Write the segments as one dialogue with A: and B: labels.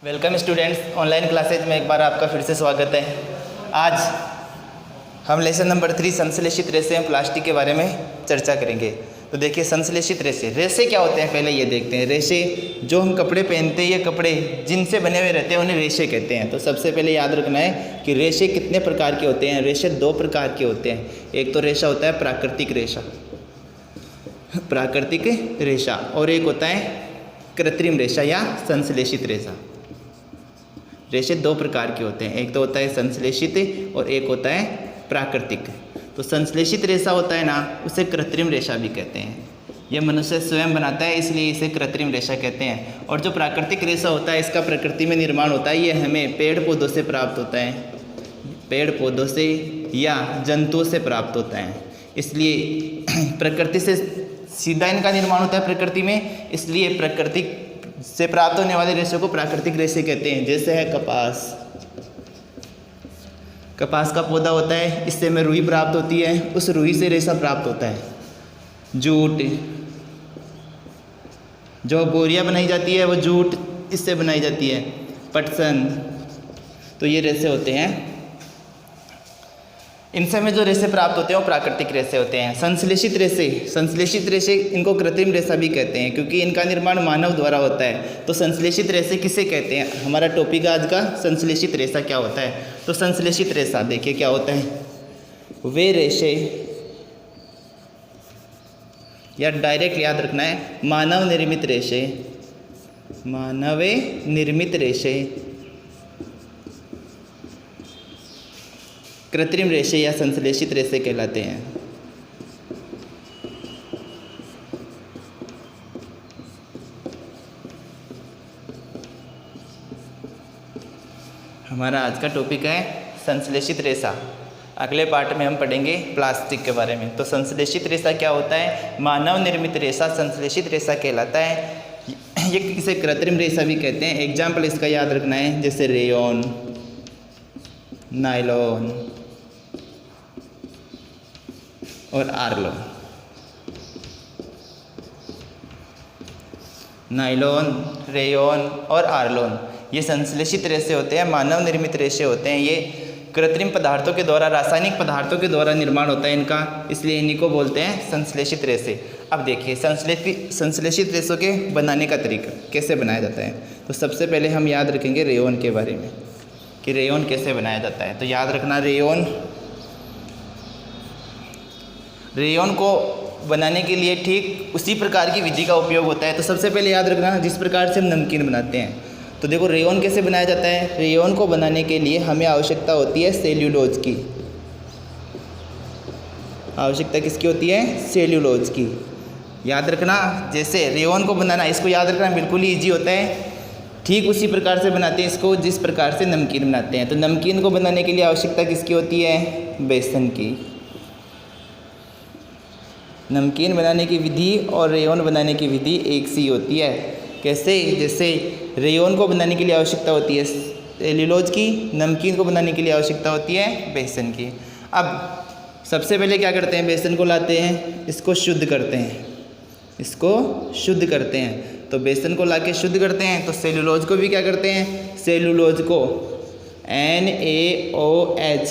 A: Welcome students, online classes में एक बार आपका फिर से स्वागत है। आज हम लेसन नंबर 3 संश्लेषित रेशे एवं प्लास्टिक के बारे में चर्चा करेंगे। तो देखिए, संश्लेषित रेशे क्या होते हैं पहले ये देखते हैं। रेशे जो हम कपड़े पहनते हैं, ये कपड़े जिनसे बने हुए रहते हैं उन्हें रेशे कहते हैं। तो सबसे पहले याद रखना है कि रेशे कितने प्रकार के होते हैं। रेशे 2 प्रकार के होते हैं। एक तो रेशा होता है प्राकृतिक रेशा, और एक होता है कृत्रिम रेशा या संश्लेषित रेशा। रेशे 2 प्रकार के होते हैं, एक तो होता है संश्लेषित और एक होता है प्राकृतिक। तो संश्लेषित रेशा होता है ना, उसे कृत्रिम रेशा भी कहते हैं। यह मनुष्य स्वयं बनाता है, इसलिए इसे कृत्रिम रेशा कहते हैं। और जो प्राकृतिक रेशा होता है, इसका प्रकृति में निर्माण होता है। ये हमें पेड़ पौधों से प्राप्त होता है, पेड़ पौधों से या जंतुओं से प्राप्त होता है। इसलिए प्रकृति से सीधा इनका निर्माण होता है प्रकृति में, इसलिए प्रकृति से प्राप्त होने वाले रेशे को प्राकृतिक रेशे कहते हैं। जैसे है कपास का पौधा होता है, इससे हमें रुई प्राप्त होती है, उस रुई से रेशा प्राप्त होता है। जूट, जो बोरियां बनाई जाती है वो जूट इससे बनाई जाती है। पटसन, तो ये रेशे होते हैं। इनसे हमें जो रेशे प्राप्त होते हैं वो प्राकृतिक रेशे होते हैं। संश्लेषित रेशे इनको कृत्रिम रेशा भी कहते हैं, क्योंकि इनका निर्माण मानव द्वारा होता है। तो संश्लेषित रेशे किसे कहते हैं? हमारा टॉपिक आज का संश्लेषित रेशा क्या होता है। तो संश्लेषित रेशा देखिए क्या होता है। वे रेशे, या डायरेक्ट याद रखना है, मानव निर्मित रेशे कृत्रिम रेशे या संश्लेषित रेशे कहलाते हैं। हमारा आज का टॉपिक है संश्लेषित रेशा। अगले पार्ट में हम पढ़ेंगे प्लास्टिक के बारे में। तो संश्लेषित रेशा क्या होता है? मानव निर्मित रेशा संश्लेषित रेशा कहलाता है। ये इसे कृत्रिम रेशा भी कहते हैं। एग्जाम्पल इसका याद रखना है, जैसे रेयॉन, नायलॉन और आर्लोन। नायलॉन, रेयॉन और आर्लोन ये संश्लेषित रेशे होते हैं, मानव निर्मित रेशे होते हैं। ये कृत्रिम पदार्थों के द्वारा, रासायनिक पदार्थों के द्वारा निर्माण होता है इनका, इसलिए इन्हीं को बोलते हैं संश्लेषित रेशे। अब देखिए, संश्लेषित रेशों के बनाने का तरीका कैसे बनाया जाता है। तो सबसे पहले हम याद रखेंगे रेयॉन के बारे में कि रेयॉन कैसे बनाया जाता है। तो याद रखना, रेयॉन को बनाने के लिए ठीक उसी प्रकार की विधि का उपयोग होता है। तो सबसे पहले याद रखना, जिस प्रकार से हम नमकीन बनाते हैं। तो देखो, रेयॉन कैसे बनाया जाता है। रेयॉन को बनाने के लिए हमें आवश्यकता होती है सेल्यूलोज की। आवश्यकता किसकी होती है? सेल्यूलोज की। याद रखना, जैसे रेयॉन को बनाना, इसको याद रखना बिल्कुल ही ईजी होता है। ठीक उसी प्रकार से बनाते हैं इसको जिस प्रकार से नमकीन बनाते हैं। तो नमकीन को बनाने के लिए आवश्यकता किसकी होती है? बेसन की। नमकीन बनाने की विधि और रेयॉन बनाने की विधि एक सी होती है। कैसे? जैसे रेयॉन को बनाने के लिए आवश्यकता होती है सेल्यूलोज की, नमकीन को बनाने के लिए आवश्यकता होती है बेसन की। अब सबसे पहले क्या करते हैं? बेसन को लाते हैं, इसको शुद्ध करते हैं। तो बेसन को लाके शुद्ध करते हैं। तो सेल्यूलोज को भी क्या करते हैं? सेल्यूलोज को NaOH,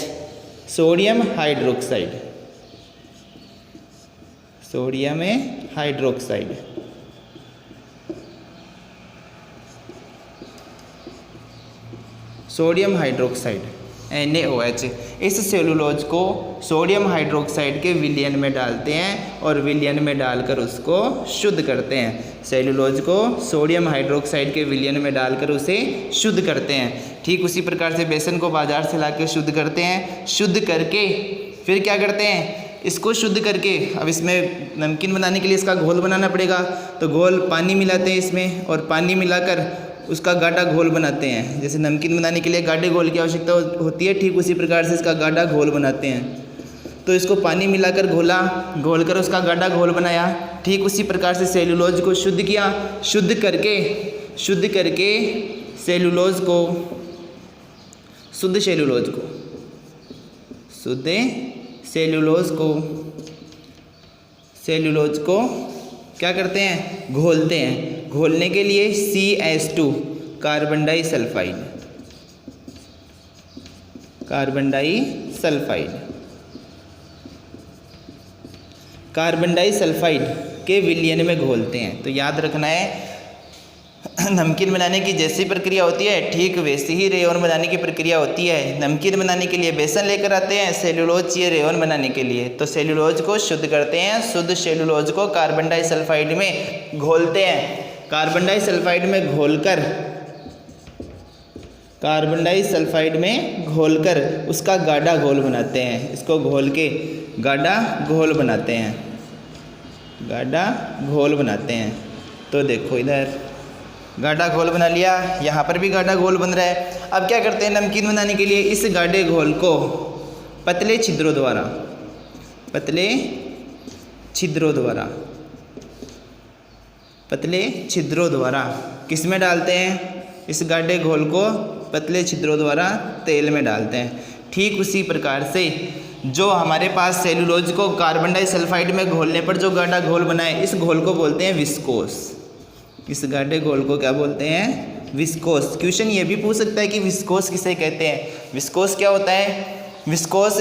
A: सोडियम हाइड्रोक्साइड, NaOH, इस सेलुलोज को सोडियम हाइड्रोक्साइड के विलयन में डालते हैं और विलयन में डालकर उसको शुद्ध करते हैं। सेलुलोज को सोडियम हाइड्रोक्साइड के विलयन में डालकर उसे शुद्ध करते हैं। ठीक उसी प्रकार से बेसन को बाजार से लाकर शुद्ध करते हैं। शुद्ध करके फिर क्या करते हैं? इसको शुद्ध करके, अब इसमें नमकीन बनाने के लिए इसका घोल बनाना पड़ेगा। तो घोल, पानी मिलाते हैं इसमें और पानी मिलाकर उसका गाढ़ा घोल बनाते हैं। जैसे नमकीन बनाने के लिए गाढ़े घोल की आवश्यकता होती है, ठीक उसी प्रकार से इसका गाढ़ा घोल बनाते हैं। तो इसको पानी मिलाकर घोलकर उसका गाढ़ा घोल बनाया। ठीक उसी प्रकार से सेल्यूलोज को शुद्ध किया। शुद्ध करके सेल्यूलोज को क्या करते हैं? घोलते हैं। घोलने के लिए CH2 carbon disulphide, carbon disulphide, carbon disulphide के विलयन में घोलते हैं। तो याद रखना है नमकीन बनाने की जैसी प्रक्रिया होती है ठीक वैसी ही रेयॉन बनाने की प्रक्रिया होती है। नमकीन बनाने के लिए बेसन लेकर आते हैं, सेलुलोज चाहिए रेयॉन बनाने के लिए। तो सेलुलोज को शुद्ध करते हैं, शुद्ध सेलुलोज को कार्बन डाइसल्फाइड में घोलते हैं। कार्बन डाइसल्फाइड में घोलकर, कार्बन डाइसल्फाइड में घोलकर उसका गाढ़ा घोल बनाते हैं। इसको घोल के गाढ़ा घोल बनाते हैं, गाढ़ा घोल बनाते हैं। तो देखो इधर गाढ़ा घोल बना लिया, यहाँ पर भी गाढ़ा घोल बन रहा है। अब क्या करते हैं नमकीन बनाने के लिए इस गाढ़े घोल को पतले छिद्रों द्वारा, पतले छिद्रों द्वारा, पतले छिद्रों द्वारा किस में डालते हैं? इस गाढ़े घोल को पतले छिद्रों द्वारा तेल में डालते हैं। ठीक उसी प्रकार से जो हमारे पास सेलुलोज को कार्बन डाइसल्फाइड में घोलने पर जो गाढ़ा घोल बना है, इस घोल को बोलते हैं विस्कोस। इस गाढ़े घोल को क्या बोलते हैं? विस्कोस। क्वेश्चन ये भी पूछ सकता है कि विस्कोस किसे कहते हैं? विस्कोस क्या होता है? विस्कोस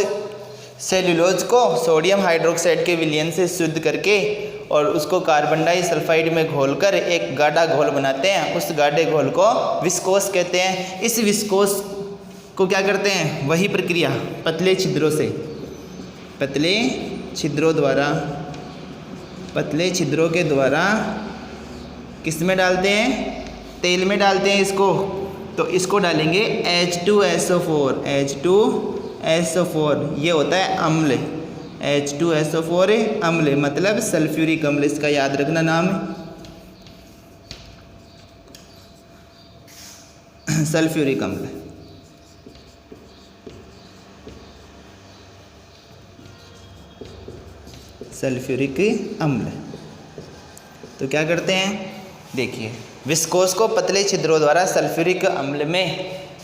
A: सेलुलोज को सोडियम हाइड्रोक्साइड के विलयन से शुद्ध करके और उसको कार्बन डाइसल्फाइड में घोलकर एक गाढ़ा घोल बनाते हैं। उस गाढ़े घोल को विस्कोस कहते हैं। इस विस्कोस को क्या करते हैं? वही प्रक्रिया पतले छिद्रों से, पतले छिद्रों द्वारा, पतले छिद्रों के द्वारा किस में डालते हैं? तेल में डालते हैं इसको। तो इसको डालेंगे H2SO4, H2SO4 ये होता है अम्ल, H2SO4 अम्ल मतलब सल्फ्यूरिक अम्ल, इसका याद रखना नाम सल्फ्यूरिक अम्ल। सल्फ्यूरिक अम्ल। तो क्या करते हैं? देखिए विस्कोस को पतले छिद्रों द्वारा सल्फ्यूरिक अम्ल में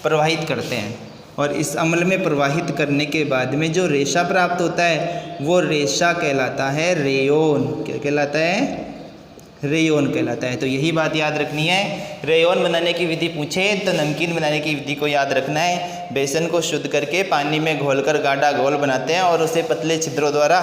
A: प्रवाहित करते हैं और इस अम्ल में प्रवाहित करने के बाद में जो रेशा प्राप्त होता है वो रेशा कहलाता है रेयॉन। क्या कहलाता है? रेयॉन कहलाता है। तो यही बात याद रखनी है। रेयॉन बनाने की विधि पूछे तो नमकीन बनाने की विधि को याद रखना है। बेसन को शुद्ध करके पानी में घोलकर गाढ़ा घोल बनाते हैं और उसे पतले छिद्रों द्वारा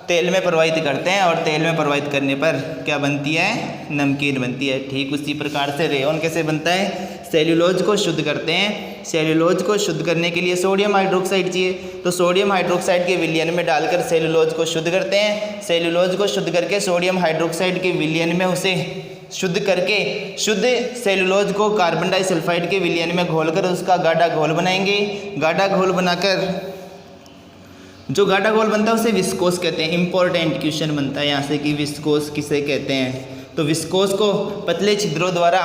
A: तेल में प्रवाहित करते हैं और तेल में प्रवाहित करने पर क्या बनती है? नमकीन बनती है। ठीक उसी प्रकार से रेयॉन कैसे बनता है? सेल्यूलोज को शुद्ध करते हैं। सेल्यूलोज को शुद्ध करने के लिए सोडियम हाइड्रोक्साइड चाहिए, तो सोडियम हाइड्रोक्साइड के विलयन में डालकर सेल्यूलोज को शुद्ध करते हैं। सेल्यूलोज को शुद्ध करके सोडियम हाइड्रोक्साइड के विलयन में उसे शुद्ध करके शुद्ध सेल्यूलोज को कार्बन डाइसल्फाइड के विलयन में घोलकर उसका गाढ़ा घोल बनाएंगे। गाढ़ा घोल बनाकर जो गाढ़ा घोल बनता है उसे विस्कोस कहते हैं। इंपॉर्टेंट क्वेश्चन बनता है यहाँ से कि विस्कोस किसे कहते हैं। तो विस्कोस को पतले छिद्रों द्वारा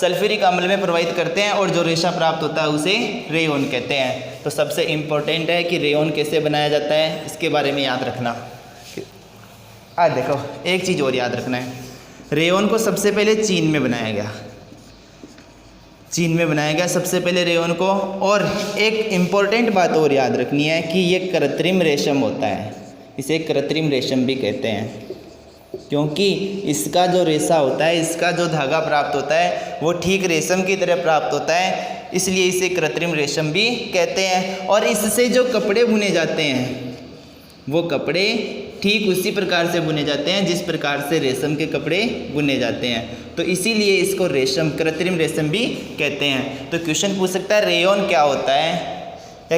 A: सल्फ्यूरिक अम्ल में प्रवाहित करते हैं और जो रेशा प्राप्त होता है उसे रेयॉन कहते हैं। तो सबसे इम्पोर्टेंट है कि रेयॉन कैसे बनाया जाता है, इसके बारे में याद रखना। आज देखो एक चीज़ और याद रखना है, रेयॉन को सबसे पहले चीन में बनाया गया, चीन में बनाया गया सबसे पहले रेयॉन को। और एक इम्पॉर्टेंट बात और याद रखनी है कि ये कृत्रिम रेशम होता है, इसे कृत्रिम रेशम भी कहते हैं, क्योंकि इसका जो रेशा होता है, इसका जो धागा प्राप्त होता है वो ठीक रेशम की तरह प्राप्त होता है, इसलिए इसे कृत्रिम रेशम भी कहते हैं। और इससे जो कपड़े बुने जाते हैं वो कपड़े ठीक उसी प्रकार से बुने जाते हैं जिस प्रकार से रेशम के कपड़े बुने जाते हैं। तो इसीलिए इसको रेशम, कृत्रिम रेशम भी कहते हैं। तो क्वेश्चन पूछ सकता है रेयॉन क्या होता है या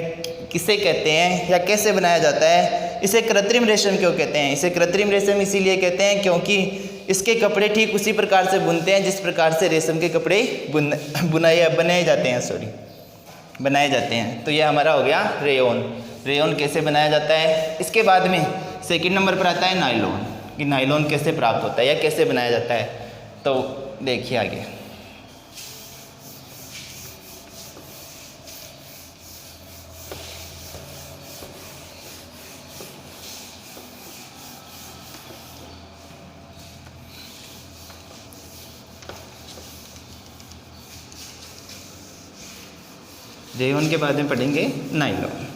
A: किसे कहते हैं या कैसे बनाया जाता है, इसे कृत्रिम रेशम क्यों कहते हैं? इसे कृत्रिम रेशम इसीलिए कहते हैं क्योंकि इसके कपड़े ठीक उसी प्रकार से बुनते हैं जिस प्रकार से रेशम के कपड़े बनाए जाते हैं। तो ये हमारा हो गया रेयॉन। रेयॉन कैसे बनाया जाता है। इसके बाद में सेकंड नंबर पर आता है नायलॉन, कि नायलॉन कैसे प्राप्त होता है या कैसे बनाया जाता है। तो देखिए आगे, रेयॉन के बाद में पढ़ेंगे नायलॉन।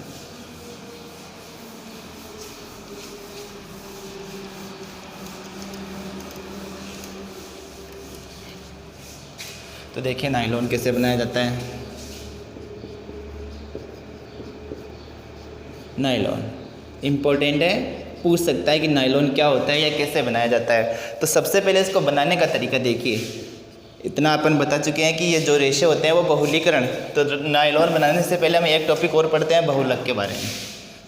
A: तो देखिए नायलॉन कैसे बनाया जाता है। नायलॉन इम्पोर्टेंट है, पूछ सकता है कि नायलॉन क्या होता है या कैसे बनाया जाता है। तो सबसे पहले इसको बनाने का तरीका देखिए। इतना अपन बता चुके हैं कि ये जो रेशे होते हैं वो बहुलीकरण। तो नायलॉन बनाने से पहले हम एक टॉपिक और पढ़ते हैं बहुलक के बारे में।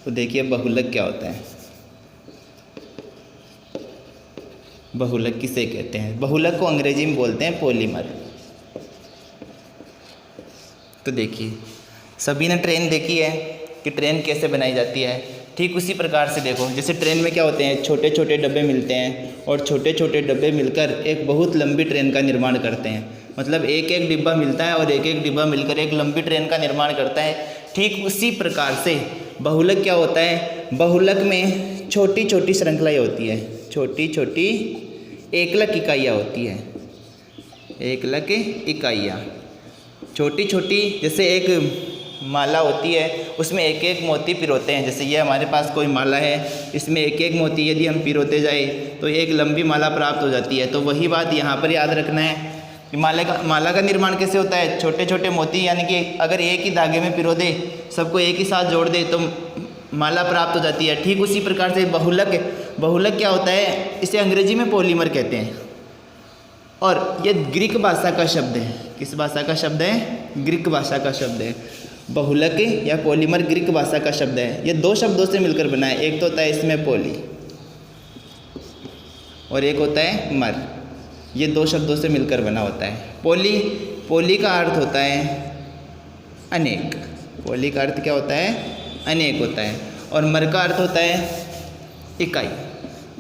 A: तो देखिए बहुलक क्या होता है। बहुलक किसे कहते हैं? बहुलक को अंग्रेजी में बोलते हैं पॉलीमर। तो देखिए सभी ने ट्रेन देखी है कि ट्रेन कैसे बनाई जाती है। ठीक उसी प्रकार से देखो, जैसे ट्रेन में क्या होते हैं, छोटे छोटे डब्बे मिलते हैं और छोटे छोटे डब्बे मिलकर एक बहुत लंबी ट्रेन का निर्माण करते हैं। मतलब एक एक डिब्बा मिलता है और एक एक डिब्बा मिलकर एक लंबी ट्रेन का निर्माण करता है। ठीक उसी प्रकार से बहुलक क्या होता है? बहुलक में छोटी छोटी श्रृंखलाएँ होती है, छोटी छोटी एकलक इकाइयाँ होती है। एकलक इकाइयाँ छोटी छोटी, जैसे एक माला होती है उसमें एक एक मोती पिरोते हैं। जैसे ये हमारे पास कोई माला है, इसमें एक एक मोती यदि हम पिरोते जाए तो एक लंबी माला प्राप्त हो जाती है। तो वही बात यहाँ पर याद रखना है कि माला का निर्माण कैसे होता है? छोटे छोटे मोती, यानी कि अगर एक ही धागे में पिरो दे, सबको एक ही साथ जोड़ दे तो माला प्राप्त हो जाती है। ठीक उसी प्रकार से बहुलक क्या होता है? इसे अंग्रेजी में पॉलीमर कहते हैं और ये ग्रीक भाषा का शब्द है। किस भाषा का शब्द है? ग्रीक भाषा का शब्द है। बहुलक या पॉलीमर ग्रीक भाषा का शब्द है। ये दो शब्दों से मिलकर बना है। एक तो होता है इसमें पॉली और एक होता है मर। ये दो शब्दों से मिलकर बना होता है। पॉली का अर्थ होता है अनेक। पॉली का अर्थ क्या होता है? अनेक होता है। और मर का अर्थ होता है इकाई।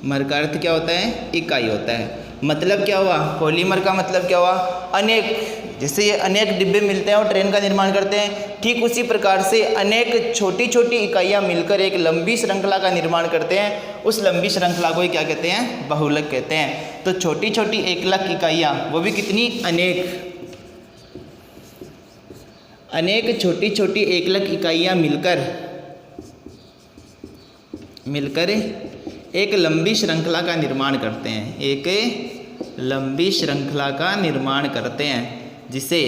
A: मर का अर्थ क्या होता है? इकाई होता है। मतलब क्या हुआ? पॉलीमर का मतलब क्या हुआ? अनेक। जैसे ये अनेक डिब्बे मिलते हैं और ट्रेन का निर्माण करते हैं, ठीक उसी प्रकार से अनेक छोटी छोटी इकाइयाँ मिलकर एक लंबी श्रृंखला का निर्माण करते हैं। उस लंबी श्रृंखला को क्या कहते हैं? बहुलक कहते हैं। तो छोटी छोटी एकलक इकाइयाँ, वो भी कितनी? अनेक छोटी छोटी एकलक इकाइयाँ मिलकर एक लंबी श्रृंखला का निर्माण करते हैं। एक लंबी श्रृंखला का निर्माण करते हैं जिसे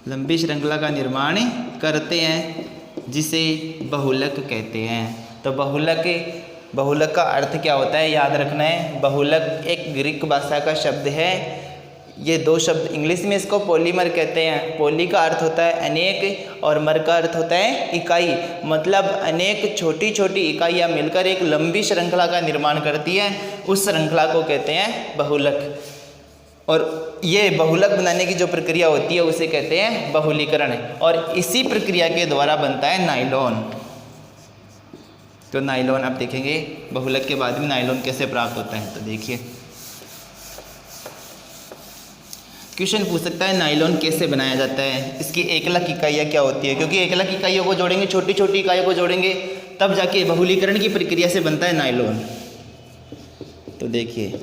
A: लंबी श्रृंखला का निर्माण करते हैं जिसे बहुलक कहते हैं। तो बहुलक का अर्थ क्या होता है? याद रखना है। बहुलक एक ग्रीक भाषा का शब्द है। ये दो शब्द इंग्लिश में इसको पॉलीमर कहते हैं। पॉली का अर्थ होता है अनेक और मर का अर्थ होता है इकाई। मतलब अनेक छोटी छोटी इकाइयाँ मिलकर एक लंबी श्रृंखला का निर्माण करती है। उस श्रृंखला को कहते हैं बहुलक। और ये बहुलक बनाने की जो प्रक्रिया होती है उसे कहते हैं बहुलीकरण। और इसी प्रक्रिया के द्वारा बनता है नायलॉन। तो नायलॉन आप देखेंगे बहुलक के बाद में नायलॉन कैसे प्राप्त होता है। तो देखिए क्वेश्चन पूछ सकता है नायलॉन कैसे बनाया जाता है, इसकी एकलक इकाइयाँ क्या होती है। क्योंकि एकलक इकाइयों को जोड़ेंगे, छोटी छोटी इकाइयों को जोड़ेंगे, तब जाके बहुलीकरण की प्रक्रिया से बनता है नायलॉन। तो देखिए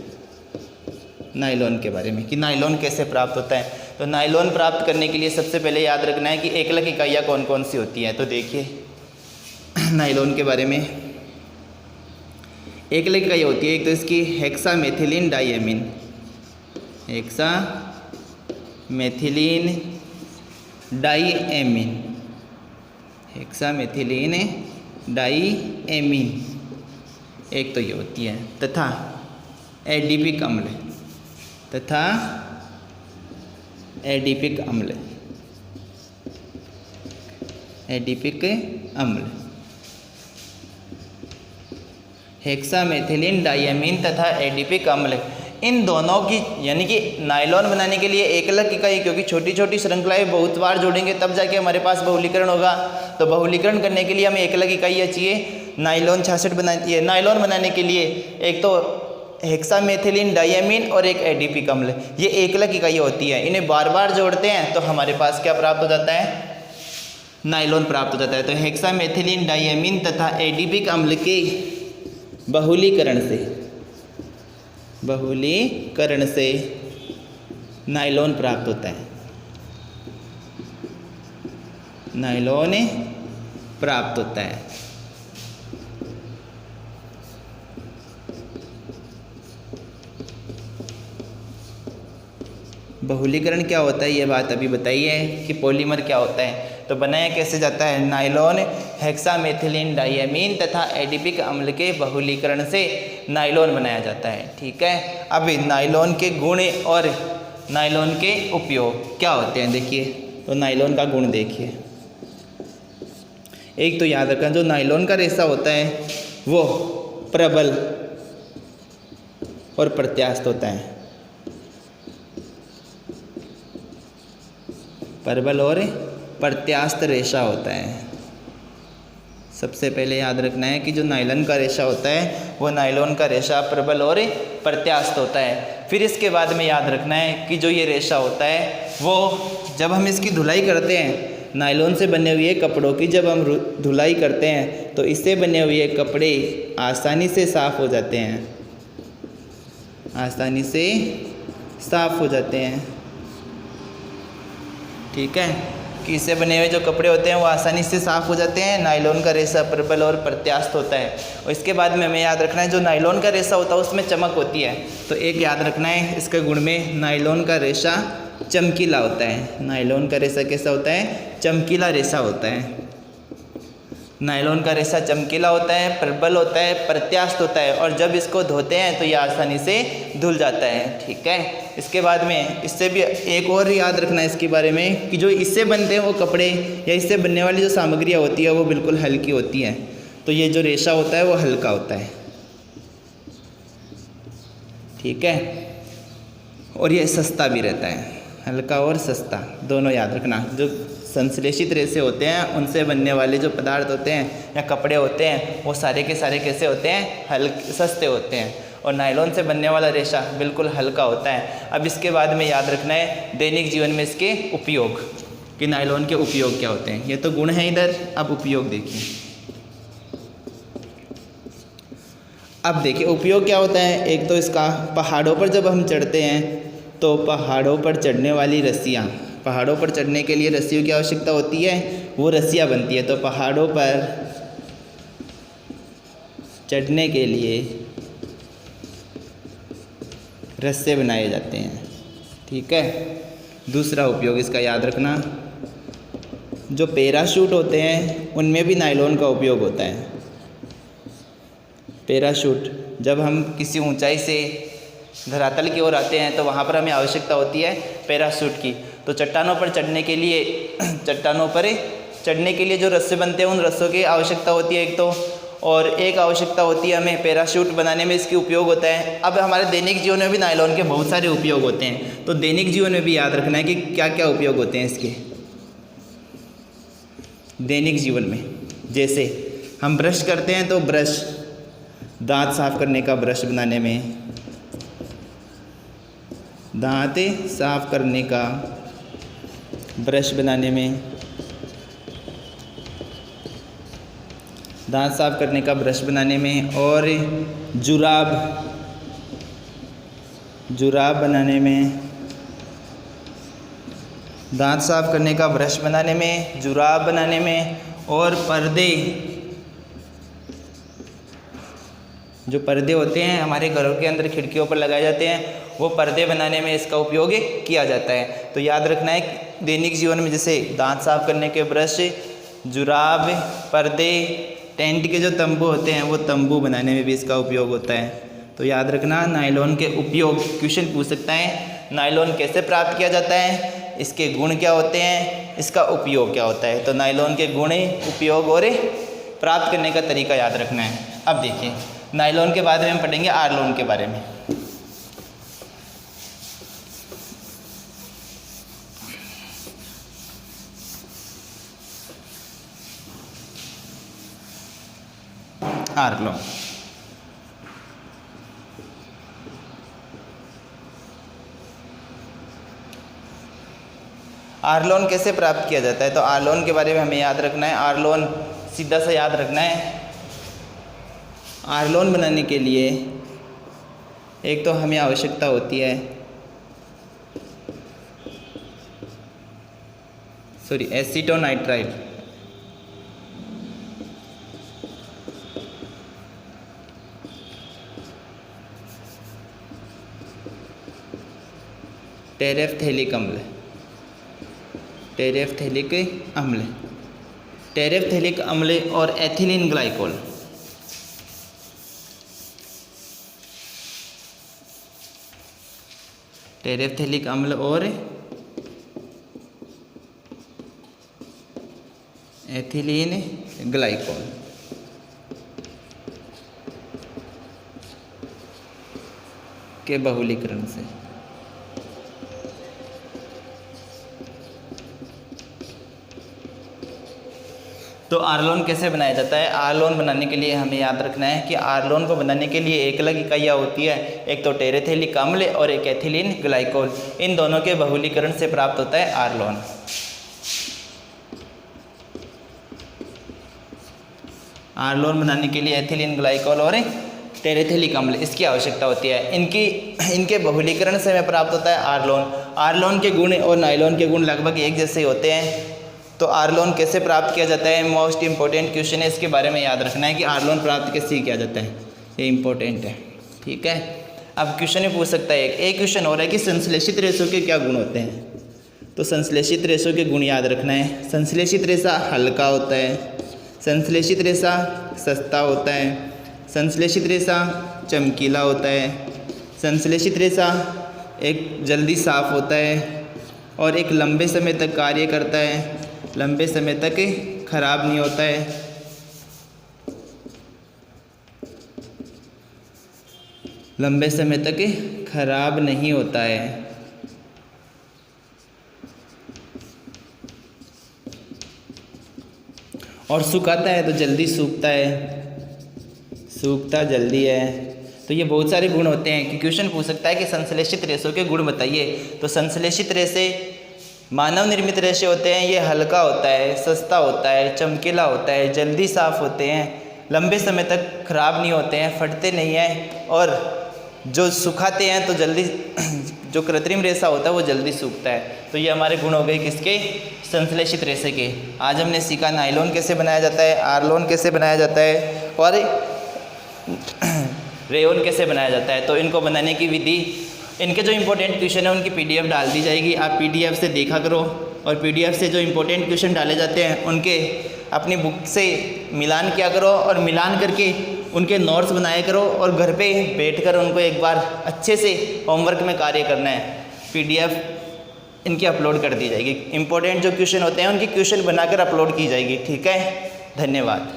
A: नायलॉन के बारे में कि नायलॉन कैसे प्राप्त होता है। तो नायलॉन प्राप्त करने के लिए सबसे पहले याद रखना है कि एकलक इकाइयाँ कौन कौन सी होती हैं। तो देखिए नायलॉन के बारे में एकलक इकाई होती है। एक तो इसकी हेक्सामेथिलीन डाइएमीन, हेक्सामेथिलीन डाइएमीन एक तो ये होती है। तथा एडिपिक अम्ल हेक्सामेथिलीन डाइएमीन तथा एडिपिक अम्ल, इन दोनों की यानी कि नायलॉन बनाने के लिए एकलक इकाई, क्योंकि छोटी छोटी श्रृंखलाएं बहुत बार जोड़ेंगे तब जाके हमारे पास बहुलीकरण होगा। तो बहुलीकरण करने के लिए हमें एकलक इकाइयाँ चाहिए। नायलॉन 66 नायलॉन बनाने के लिए एक तो हेक्सामेथिलीन डाइएमीन और एक एडिपिक अम्ल, ये एकलक इकाइयाँ होती है। इन्हें बार बार जोड़ते हैं तो हमारे पास क्या प्राप्त हो जाता है? नायलॉन प्राप्त हो जाता है। तो हेक्सामेथिलीन डाइएमीन तथा एडिपिक अम्ल के बहुलीकरण से नायलॉन प्राप्त होता है। नायलॉन प्राप्त होता है। बहुलीकरण क्या होता है ये बात अभी बताइए कि पॉलीमर क्या होता है। तो बनाया कैसे जाता है, नायलॉन हेक्सामेथिलीन डाइएमीन तथा एडिपिक अम्ल के बहुलीकरण से नायलॉन बनाया जाता है। ठीक है, अब नायलॉन के गुण और नायलॉन के उपयोग क्या होते हैं देखिए। तो नायलॉन का गुण देखिए, एक तो याद रखना जो नायलॉन का रेशा होता है वो प्रबल और प्रत्यास्थ होता है। प्रबल और प्रत्यास्थ रेशा होता है। सबसे पहले याद रखना है कि जो नायलॉन का रेशा होता है वो नायलॉन का रेशा प्रबल और प्रत्यास्थ होता है। फिर इसके बाद में याद रखना है कि जो ये रेशा होता है वो जब हम इसकी धुलाई करते हैं, नायलॉन से बने हुए कपड़ों की जब हम धुलाई करते हैं तो इससे बने हुए कपड़े आसानी से साफ़ हो जाते हैं, आसानी से साफ़ हो जाते हैं। ठीक है, कि इससे बने हुए जो कपड़े होते हैं वो आसानी से साफ़ हो जाते हैं। नायलॉन का रेशा प्रबल और प्रत्यास्थ होता है। और इसके बाद में हमें याद रखना है जो नायलॉन का रेशा होता है उसमें चमक होती है। तो एक याद रखना है इसके गुण में, नायलॉन का रेशा चमकीला होता है। नायलॉन का रेशा कैसा होता है, चमकीला रेशा होता है। नायलॉन का रेशा चमकीला होता है, प्रबल होता है, प्रत्यास्थ होता है और जब इसको धोते हैं तो ये आसानी से धुल जाता है। ठीक है, इसके बाद में इससे भी एक और याद रखना है इसके बारे में कि जो इससे बनते हैं वो कपड़े या इससे बनने वाली जो सामग्रियाँ होती है वो बिल्कुल हल्की होती हैं। तो ये जो रेशा होता है वो हल्का होता है। ठीक है, और ये सस्ता भी रहता है, हल्का और सस्ता दोनों याद रखना। जो संश्लेषित रेशे होते हैं उनसे बनने वाले जो पदार्थ होते हैं या कपड़े होते हैं वो सारे के सारे कैसे होते हैं, हल्के सस्ते होते हैं। और नायलॉन से बनने वाला रेशा बिल्कुल हल्का होता है। अब इसके बाद में याद रखना है दैनिक जीवन में इसके उपयोग, कि नायलॉन के उपयोग क्या होते हैं। ये तो गुण है इधर, अब उपयोग देखिए। अब देखिए उपयोग क्या होता है। एक तो इसका पहाड़ों पर जब हम चढ़ते हैं तो पहाड़ों पर चढ़ने वाली रस्सियाँ, पहाड़ों पर चढ़ने के लिए रस्सियों की आवश्यकता होती है, वो रस्सियाँ बनती है। तो पहाड़ों पर चढ़ने के लिए रस्से बनाए जाते हैं। ठीक है, दूसरा उपयोग इसका याद रखना, जो पैराशूट होते हैं उनमें भी नायलॉन का उपयोग होता है। पैराशूट, जब हम किसी ऊंचाई से धरातल की ओर आते हैं तो वहाँ पर हमें आवश्यकता होती है पैराशूट की। तो चट्टानों पर चढ़ने के लिए चट्टानों पर चढ़ने के लिए जो रस्से बनते हैं उन रस्सों की आवश्यकता होती है एक तो, और एक आवश्यकता होती है हमें पैराशूट बनाने में इसकी उपयोग होता है। अब हमारे दैनिक जीवन में भी नायलॉन के बहुत सारे उपयोग होते हैं। तो दैनिक जीवन में भी याद रखना है कि क्या क्या उपयोग होते हैं इसके दैनिक जीवन में। जैसे हम ब्रश करते हैं तो ब्रश, दांत साफ करने का ब्रश बनाने में, दांत साफ करने का ब्रश बनाने में, दांत साफ करने का ब्रश बनाने में, और जुराब बनाने में, दांत साफ करने का ब्रश बनाने में, जुराब बनाने में, और पर्दे, जो पर्दे होते हैं हमारे घरों के अंदर खिड़कियों पर लगाए जाते हैं वो पर्दे बनाने में इसका उपयोग किया जाता है। तो याद रखना है दैनिक जीवन में जैसे दांत साफ करने के ब्रश, जुराब, पर्दे, टेंट के जो तंबू होते हैं वो तंबू बनाने में भी इसका उपयोग होता है। तो याद रखना नायलॉन के उपयोग, क्वेश्चन पूछ सकता है नायलॉन कैसे प्राप्त किया जाता है, इसके गुण क्या होते हैं, इसका उपयोग क्या होता है। तो नायलॉन के गुण, उपयोग और प्राप्त करने का तरीका याद रखना है। अब देखिए नायलॉन के बाद में हम पढ़ेंगे आर्लॉन के बारे में। आर्लॉन, आर्लॉन कैसे प्राप्त किया जाता है। तो आर्लॉन के बारे में हमें याद रखना है। आर्लॉन सीधा सा याद रखना है। आर्लॉन बनाने के लिए एक तो हमें आवश्यकता होती है एसीटोनाइट्राइल, टेरेफ्थैलिक अम्ल, टेरेफ्थैलिक अम्ल, टेरेफ्थैलिक अम्ल और एथिलीन ग्लाइकोल। टेरेफ्थैलिक अम्ल और एथिलीन ग्लाइकोल के बहुलीकरण से। तो आर्लोन कैसे बनाया जाता है? आर्लोन बनाने के लिए हमें याद रखना है कि आर्लोन को बनाने के लिए एक अलग इकाइयाँ होती है, एक तो टेरेफ्थैलिक अम्ल और एक एथिलीन ग्लाइकोल। इन दोनों के बहुलीकरण से प्राप्त होता है आर्लोन। आर्लोन बनाने के लिए एथिलीन ग्लाइकोल और टेरेफ्थैलिक अम्ल इसकी आवश्यकता होती है। इनके बहुलीकरण से हमें प्राप्त होता है आर्लोन। आर्लोन के गुण और नाइलॉन के गुण लगभग एक जैसे होते हैं। तो आर्लोन कैसे प्राप्त किया जाता है? मोस्ट इंपॉर्टेंट क्वेश्चन है, इसके बारे में याद रखना है कि आर्लोन प्राप्त कैसे किया जाता है, ये इंपॉर्टेंट है। ठीक है, अब क्वेश्चन में पूछ सकता है एक क्वेश्चन हो रहा है कि संश्लेषित रेशों के क्या गुण होते हैं। तो संश्लेषित रेशों के गुण याद रखना है। संश्लेषित रेशा हल्का होता है, संश्लेषित रेशा सस्ता होता है, संश्लेषित रेशा चमकीला होता है, संश्लेषित रेशा एक जल्दी साफ होता है और एक लंबे समय तक कार्य करता है, लंबे समय तक खराब नहीं होता है। लंबे समय तक खराब नहीं होता है। और सुखाता है तो जल्दी सूखता है, सूखता जल्दी है। तो ये बहुत सारे गुण होते हैं कि क्वेश्चन पूछ सकता है कि संश्लेषित रेशों के गुण बताइए। तो संश्लेषित रेशे मानव निर्मित रेशे होते हैं, ये हल्का होता है, सस्ता होता है, चमकीला होता है, जल्दी साफ होते हैं, लंबे समय तक खराब नहीं होते हैं, फटते नहीं हैं, और जो सुखाते हैं तो जल्दी जो कृत्रिम रेशा होता है वो जल्दी सूखता है। तो ये हमारे गुण हो गए किसके? संश्लेषित रेशे के। आज हमने सीखा नाइलॉन कैसे बनाया जाता है, आर्लोन कैसे बनाया जाता है और रेयोन कैसे बनाया जाता है। तो इनको बनाने की विधि, इनके जो इंपॉर्टेंट क्वेश्चन है उनकी पीडीएफ डाल दी जाएगी, आप पीडीएफ से देखा करो। और पीडीएफ से जो इंपॉर्टेंट क्वेश्चन डाले जाते हैं उनके अपनी बुक से मिलान किया करो और मिलान करके उनके नोट्स बनाया करो और घर पे बैठकर उनको एक बार अच्छे से होमवर्क में कार्य करना है। पीडीएफ इनकी अपलोड कर दी जाएगी। इंपॉर्टेंट जो क्वेश्चन होते हैं उनकी क्वेश्चन बनाकर अपलोड की जाएगी। ठीक है, धन्यवाद।